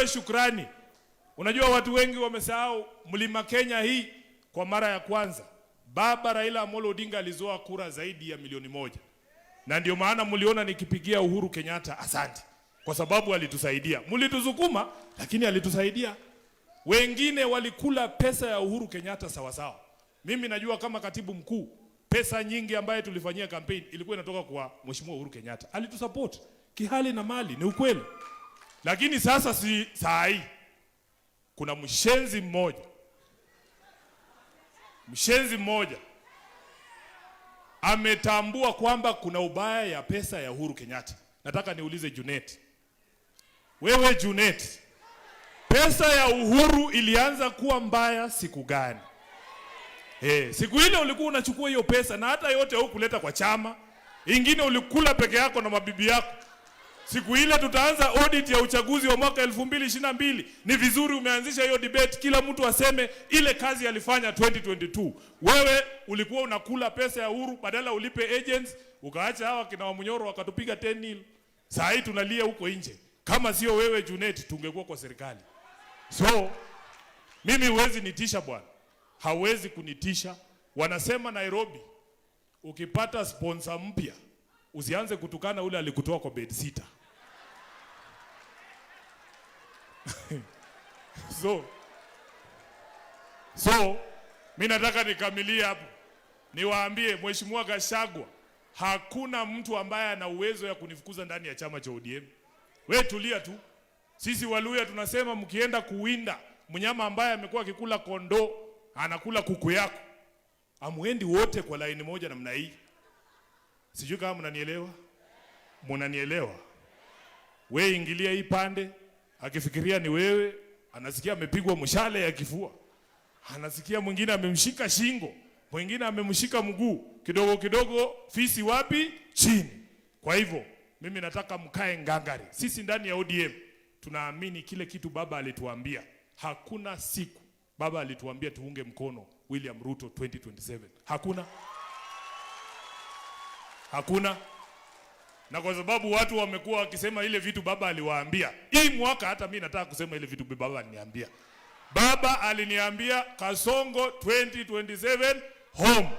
Shukrani. Unajua watu wengi wamesahau Mlima Kenya hii kwa mara ya kwanza Baba Raila Amolo Odinga alizoa kura zaidi ya milioni 1. Na ndio maana mliona nikipigia Uhuru Kenyatta asante. Kwa sababu alitusaidia. Mlitusukuma lakini alitusaidia. Wengine walikula pesa ya Uhuru Kenyatta sawa sawa. Mimi najua kama katibu mkuu pesa nyingi ambaye tulifanyia campaign ilikuwa inatoka kwa Mheshimiwa Uhuru Kenyatta. Alitusupport kihali na mali, ni ukweli. Lakini sasa si saa hii kuna mshenzi mmoja ametambua kwamba kuna ubaya ya pesa ya Uhuru Kenyatta. Nataka niulize Junet. Wewe Junet, pesa ya Uhuru ilianza kuwa mbaya siku gani? Siku ile ulikuwa unachukua hiyo pesa na hata yote hukuleta kwa chama. Ingine ulikula peke yako na mabibi yako. Siku ile tutaanza audit ya uchaguzi wa mwaka 2022. Ni vizuri umeanzisha hiyo debate, kila mtu aseme ile kazi alifanya 2022. Wewe ulikuwa unakula pesa ya Uhuru, badala ulipe agents, ukaacha hawa kina Wamunyoro wakatupiga 10-0. Saa hii tunalia huko nje. Kama sio wewe Junet, tungekuwa kwa serikali. So mimi huwezi nitisha bwana. Hawezi kunitisha. Wanasema Nairobi, ukipata sponsor mpya usianze kutukana ule alikutoa kwa bed sitter. So mimi nataka nikamilie hapo. Niwaambie Mheshimiwa Gachagua, hakuna mtu ambaye ana uwezo ya kunifukuza ndani ya chama cha ODM. Wewe tulia tu. Sisi Waluya tunasema mkienda kuwinda mnyama ambaye amekuwa akikula kondoo, anakula kuku yako, amuendi wote kwa laini moja namna hii. Sijui kama mnanielewa? Mnanielewa? Wewe ingilia hii pande, akifikiria ni wewe, anasikia amepigwa mshale ya kifua. Anasikia mwingine amemshika shingo, mwingine amemshika mguu, kidogo kidogo fisi wapi? Chini. Kwa hivyo, mimi nataka mkae ngangari. Sisi ndani ya ODM tunaamini kile kitu baba alituambia. Hakuna siku baba alituambia tuunge mkono William Ruto 2027. Hakuna. Na kwa sababu watu wamekuwa wakisema ile vitu baba aliwaambia, hii mwaka hata mimi nataka kusema ile vitu baba aliniambia. Baba aliniambia Kasongo 2027 home.